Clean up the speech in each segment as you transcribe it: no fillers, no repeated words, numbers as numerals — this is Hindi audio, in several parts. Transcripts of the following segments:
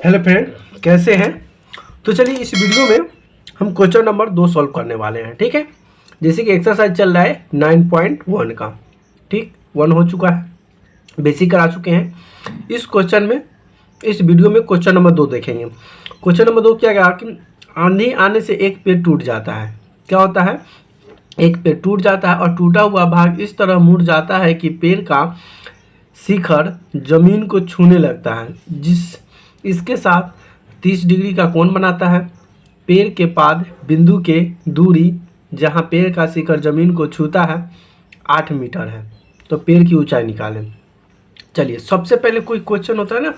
हेलो फ्रेंड, कैसे हैं। तो चलिए इस वीडियो में हम क्वेश्चन नंबर 2 सॉल्व करने वाले हैं। ठीक है, जैसे कि एक्सरसाइज चल रहा है 9.1 का। ठीक, 1 हो चुका है, बेसिक करा चुके हैं। इस क्वेश्चन में, इस वीडियो में क्वेश्चन नंबर 2 देखेंगे। क्वेश्चन नंबर 2 क्या कहा कि आंधी आने से एक पेड़ टूट जाता है। क्या होता है, एक पेड़ टूट जाता है और टूटा हुआ भाग इस तरह मुड़ जाता है कि पेड़ का शिखर जमीन को छूने लगता है, इसके साथ 30 डिग्री का कोण बनाता है। पेड़ के पाद बिंदु के दूरी जहां पेड़ का शिखर जमीन को छूता है 8 मीटर है। तो पेड़ की ऊंचाई निकालें। चलिए, सबसे पहले कोई क्वेश्चन होता है ना,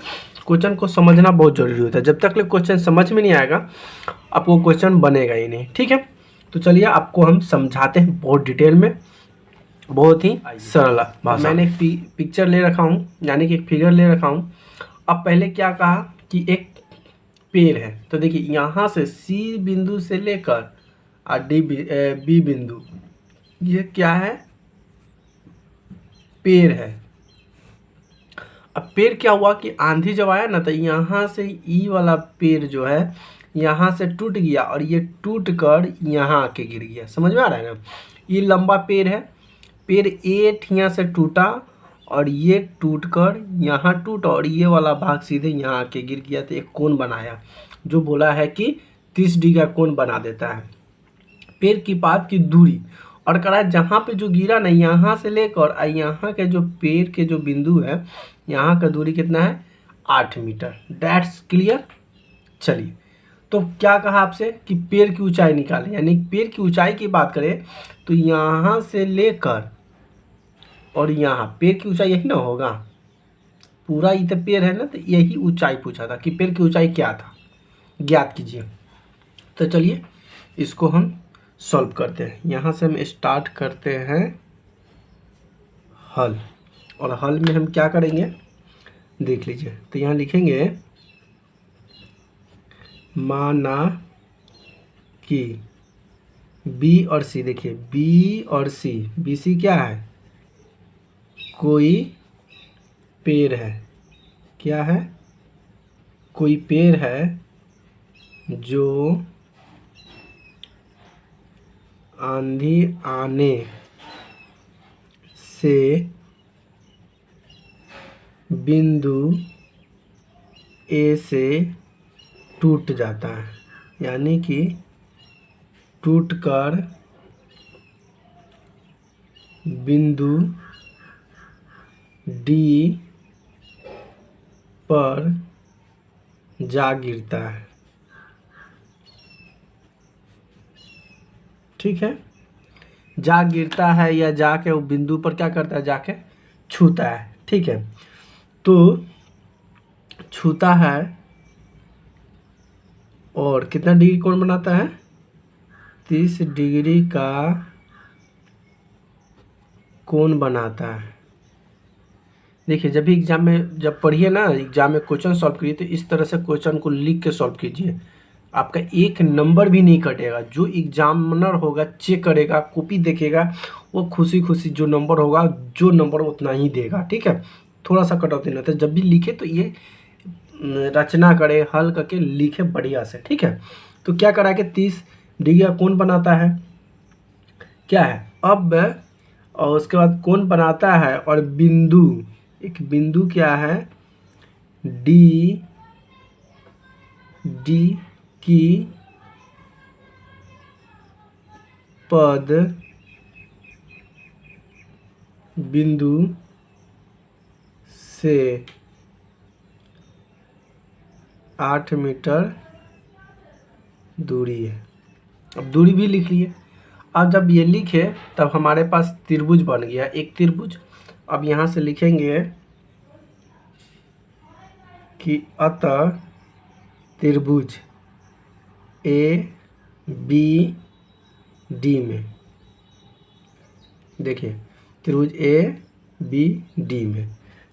क्वेश्चन को समझना बहुत जरूरी होता है। जब तक क्वेश्चन समझ में नहीं आएगा आपको क्वेश्चन बनेगा ही नहीं। ठीक है, तो चलिए आपको हम समझाते हैं बहुत डिटेल में, बहुत ही सरल भाषा। मैंने एक पिक्चर ले रखा हूँ, यानी कि एक फिगर ले रखा हूँ। अब पहले क्या कहा कि एक पेड़ है, तो देखिए यहाँ से सी बिंदु से लेकर बी बिंदु, ये क्या है, पेड़ है। अब पेड़ क्या हुआ कि आंधी जब आया ना, तो यहाँ से ई वाला पेड़ जो है यहाँ से टूट गया और ये टूट कर यहाँ आके गिर गया। समझ में आ रहा है ना, ये लंबा पेड़ है, पेड़ ए यहाँ से टूटा और ये टूटकर यहाँ टूटा और ये वाला भाग सीधे यहाँ आके गिर गया। तो एक कोण बनाया, जो बोला है कि 30 डिग्री का कोण बना देता है। पेड़ की पात की दूरी और करा जहाँ पे जो गिरा ना, यहाँ से लेकर यहाँ के जो पेड़ के जो बिंदु है यहाँ का दूरी कितना है, 8 मीटर। That's clear. चलिए, तो क्या कहा आपसे कि पेड़ की ऊंचाई निकालें, यानी पेड़ की ऊंचाई की बात करें तो यहाँ से लेकर और यहाँ पेड़ की ऊंचाई यही ना होगा, पूरा ये तो पेड़ है ना, तो यही ऊंचाई पूछा था कि पेड़ की ऊंचाई क्या था, ज्ञात कीजिए। तो चलिए इसको हम सॉल्व करते हैं। यहाँ से हम स्टार्ट करते हैं हल, और हल में हम क्या करेंगे देख लीजिए। तो यहाँ लिखेंगे माना कि बी और सी, देखिए बी और सी, बी सी क्या है, कोई पेड़ है। क्या है, कोई पेड़ है जो आंधी आने से बिंदु ए से टूट जाता है, यानी कि टूटकर बिंदु डी पर जा गिरता है। ठीक है, जा गिरता है या जाके वो बिंदु पर क्या करता है, जाके छूता है। ठीक है, तो छूता है और कितना डिग्री कोण बनाता है, 30 डिग्री का कोण बनाता है। देखिए, जब भी एग्जाम में जब पढ़िए ना, एग्जाम में क्वेश्चन सॉल्व करिए तो इस तरह से क्वेश्चन को लिख के सॉल्व कीजिए। आपका एक नंबर भी नहीं कटेगा। जो एग्जामिनर होगा, चेक करेगा, कॉपी देखेगा, वो खुशी खुशी जो नंबर होगा, जो नंबर उतना ही देगा। ठीक है, थोड़ा सा कटौती नहीं होता। जब भी लिखे तो ये रचना करे, हल करके लिखे बढ़िया से। ठीक है, तो क्या करा के 30 डिग्री का कोण बनाता है, क्या है अब, और उसके बाद कोण बनाता है और बिंदु, एक बिंदु क्या है, डी की पद बिंदु से 8 मीटर दूरी है। अब दूरी भी लिख लिए। अब जब ये लिखे तब हमारे पास त्रिभुज बन गया, एक त्रिभुज। अब यहाँ से लिखेंगे कि अतः त्रिभुज ए बी डी में, देखिए त्रिभुज ए बी डी में,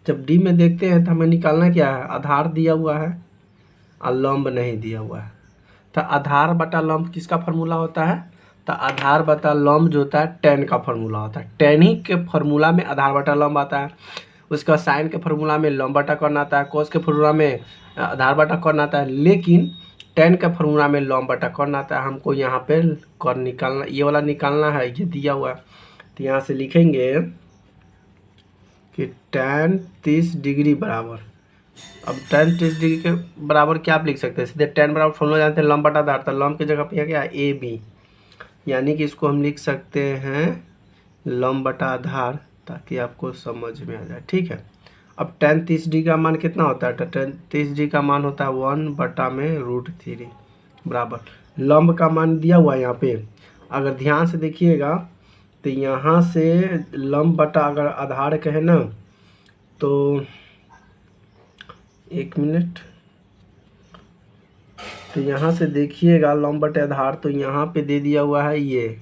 जब डी में देखते हैं तो हमें निकालना क्या है, आधार दिया हुआ है और लंब नहीं दिया हुआ है। तो आधार बटा लंब किसका फार्मूला होता है, तो आधार बटा लंब जो होता है टेन का फार्मूला होता है। टेन ही के फार्मूला में आधार बटा लंब आता है। उसका साइन के फार्मूला में लंब बटा कर्ण आता है। कोस के फार्मूला में आधार बटा कॉर्न आता है, लेकिन tan का फॉर्मूला में लॉम बटा कॉर्न आता है। हमको यहाँ पे कॉर्न निकालना, ये वाला निकालना है, ये दिया हुआ है। तो यहाँ से लिखेंगे कि tan 30 डिग्री बराबर, अब tan 30 डिग्री के बराबर क्या आप लिख सकते हैं, सीधे tan बराबर फॉर्मूला जानते हैं, लॉम बटा आधार, तो लॉम की जगह पे क्या है ए बी, यानी कि इसको हम लिख सकते हैं लॉम बटा आधार, ताकि आपको समझ में आ जाए। ठीक है, अब tan 30 डिग्री का मान कितना होता है, तो tan 30 डिग्री का मान होता है 1/√3 बराबर लंब का मान दिया हुआ है यहाँ पे। अगर ध्यान से देखिएगा तो यहाँ से लंब बटा अगर आधार कहे ना, तो 1 मिनट, तो यहाँ से देखिएगा लंब बटे आधार, तो यहाँ पे दे दिया हुआ है ये,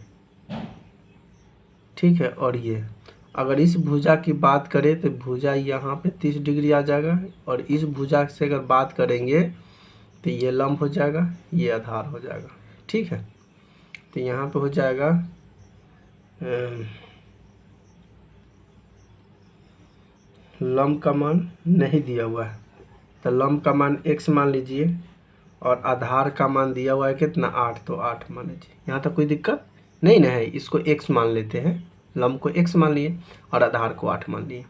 ठीक है। और ये अगर इस भुजा की बात करें तो भुजा यहाँ पे 30 डिग्री आ जाएगा, और इस भुजा से अगर बात करेंगे तो ये लंब हो जाएगा, ये आधार हो जाएगा। ठीक है, तो यहाँ पे हो जाएगा लंब का मान नहीं दिया हुआ है, तो लंब का मान x मान लीजिए, और आधार का मान दिया हुआ है कितना 8, तो 8 मान लीजिए। यहाँ तक कोई दिक्कत नहीं ना है, इसको x मान लेते हैं, लंब को x मान लिए और आधार को 8 मान लिए।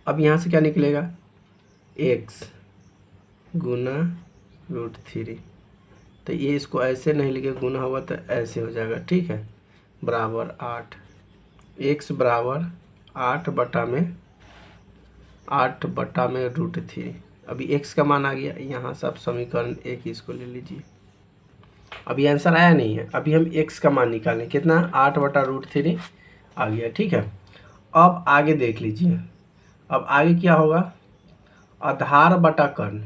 अब यहाँ से क्या निकलेगा, x गुना √3, तो ये इसको ऐसे नहीं लिखे, गुना हुआ तो ऐसे हो जाएगा। ठीक है, बराबर 8, x बराबर 8/√3। अभी x का मान आ गया, यहाँ से आप समीकरण 1 इसको ले लीजिए। अभी आंसर आया नहीं है, अभी हम x का मान निकालें, कितना 8/√3 आ गया। ठीक है, अब आगे देख लीजिए, अब आगे क्या होगा, आधार बटा कर्ण।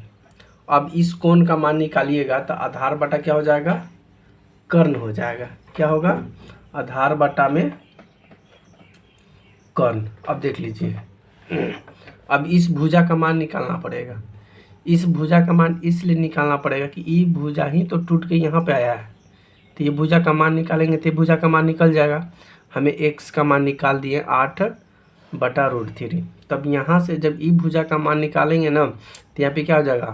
अब इस कोण का मान निकालिएगा तो आधार बटा क्या हो जाएगा, कर्ण हो जाएगा। क्या होगा, आधार बटा में कर्ण। अब देख लीजिए, अब इस भुजा का मान निकालना पड़ेगा। इस भुजा का मान इसलिए निकालना पड़ेगा कि ये भुजा ही तो टूट के यहाँ पे आया है, तो ये भुजा का मान निकालेंगे तो ये भुजा का मान निकल जाएगा। हमें x का मान निकाल दिए 8/√3। तब यहाँ से जब ई भुजा का मान निकालेंगे ना, तो यहाँ पे क्या हो जाएगा,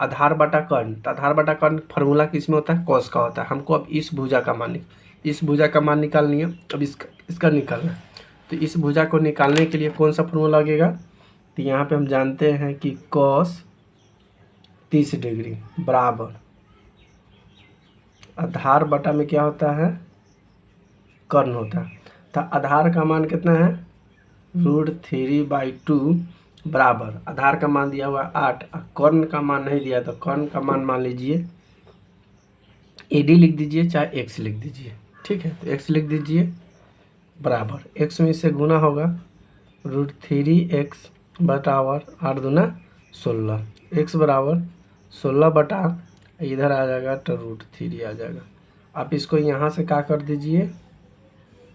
आधार बटा कर्ण। तो आधार बटा कर्ण फार्मूला किस में होता है, कॉस का होता है। हमको अब इस भुजा का मान निकालनी है। अब इसका निकालना है, तो इस भुजा को निकालने के लिए कौन सा फार्मूला लगेगा, तो यहाँ पे हम जानते हैं कि cos 30 डिग्री बराबर आधार बटा में क्या होता है, कर्ण होता है। तो आधार का मान कितना है, √3/2 बराबर आधार का मान दिया हुआ 8, कर्ण का मान नहीं दिया, तो कर्ण का मान लीजिए AD लिख दीजिए, चाहे x लिख दीजिए। ठीक है, तो x लिख दीजिए बराबर x में इससे गुना होगा, √3x बराबर 8 दूना 16, x बराबर 16 बटा इधर आ जाएगा तो √3 आ जाएगा। आप इसको यहाँ से क्या कर दीजिए,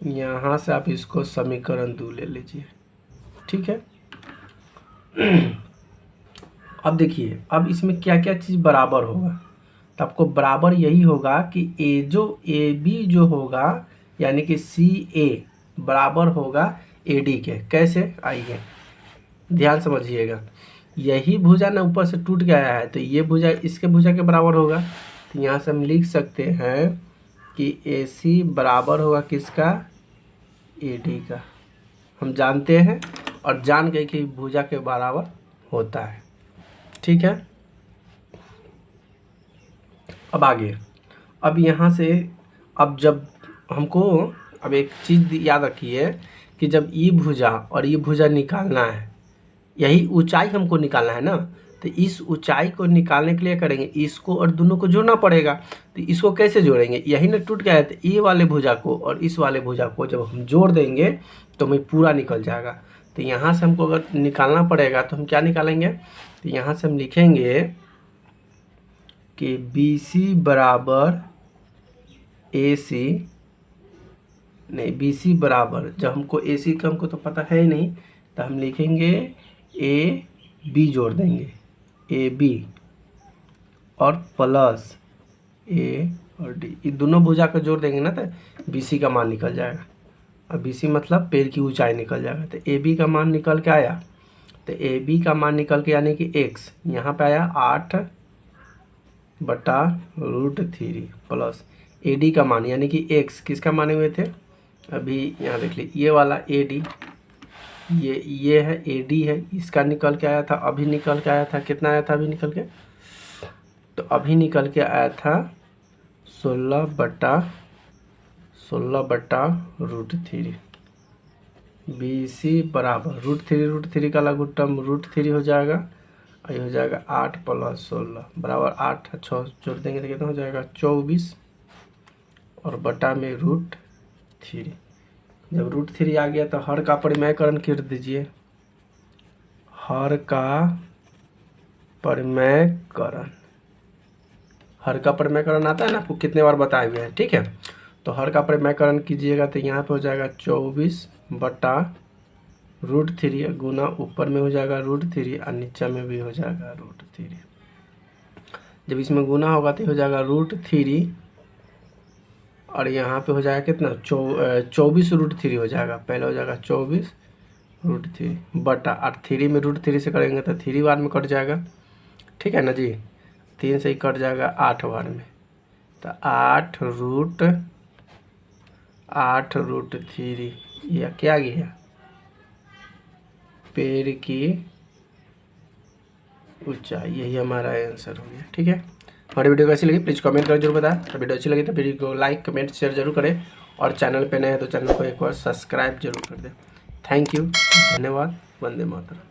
यहाँ से आप इसको समीकरण 2 ले लीजिए। ठीक है, अब देखिए, अब इसमें क्या क्या चीज़ बराबर होगा, तो आपको बराबर यही होगा कि AB जो होगा, यानी कि CA बराबर होगा AD के। कैसे, आइए ध्यान समझिएगा। यही भुजा ना ऊपर से टूट गया है, तो ये भुजा इसके भुजा के बराबर होगा। तो यहाँ से हम लिख सकते हैं कि AC बराबर होगा किसका, AD का। हम जानते हैं और जान गए कि भुजा के बराबर होता है। ठीक है, अब आगे, अब यहाँ से अब जब हमको अब एक चीज़ याद रखिए कि जब ये भुजा और ये भुजा निकालना है, यही ऊंचाई हमको निकालना है ना, तो इस ऊंचाई को निकालने के लिए करेंगे इसको और दोनों को जोड़ना पड़ेगा। तो इसको कैसे जोड़ेंगे, यही ना टूट गया है, तो ये वाले भुजा को और इस वाले भुजा को जब हम जोड़ देंगे तो हमें पूरा निकल जाएगा। तो यहाँ से हमको अगर निकालना पड़ेगा तो हम क्या निकालेंगे, तो यहाँ से हम लिखेंगे कि BC बराबर AC, नहीं BC बराबर, जब हमको AC का हमको तो पता है ही नहीं, तो हम लिखेंगे AB जोड़ देंगे, AB और प्लस A और D, ये दोनों भुजा को जोड़ देंगे ना तो BC का मान निकल जाएगा। अब BC मतलब पैर की ऊंचाई निकल जाएगा। तो AB का मान निकल के आया, तो तो ए बी का मान निकल के यानी कि एक्स यहाँ पे आया 8/√3 प्लस ए डी का मान यानी कि एक्स किसका माने हुए थे, अभी यहाँ देख लीजिए ये वाला ए डी, ये है ए डी है, इसका निकल के आया था, अभी निकल के आया था, कितना आया था अभी निकल के, तो अभी निकल के आया था 16/√3। बी सी बराबर √3 का लागू टर्म √3 हो जाएगा, और ये हो जाएगा 8 + 16 बराबर 8 6 जोड़ देंगे तो कितना हो जाएगा 24 और बटा में √3। जब √3 आ गया तो हर का परिमेयकरण कर दीजिए, हर का परिमेयकरण आता है ना, आपको कितने बार बताए हुए हैं, ठीक है। तो हर का परिमेयकरण कीजिएगा तो यहाँ पे हो जाएगा 24/√3 गुना ऊपर में हो जाएगा √3 और नीचे में भी हो जाएगा √3। जब इसमें गुना होगा तो हो जाएगा √3 और यहाँ पे हो जाएगा कितना 24√3 हो जाएगा, पहले हो जाएगा 24√3 बटा, और 3 में √3 से करेंगे तो 3 बार में कट जाएगा, ठीक है ना जी, 3 से ही कट जाएगा 8 बार में, तो 8√3 यह क्या गया पेड़ की ऊंचाई, यही हमारा आंसर हो गया, ठीक है। हमारी वीडियो कैसी लगी प्लीज़ कमेंट कर जरूर बताएं, तो वीडियो अच्छी लगी तो वीडियो को लाइक कमेंट शेयर जरूर करें, और चैनल पे नए हैं तो चैनल को एक बार सब्सक्राइब जरूर कर दें। थैंक यू, धन्यवाद, वंदे मातरम।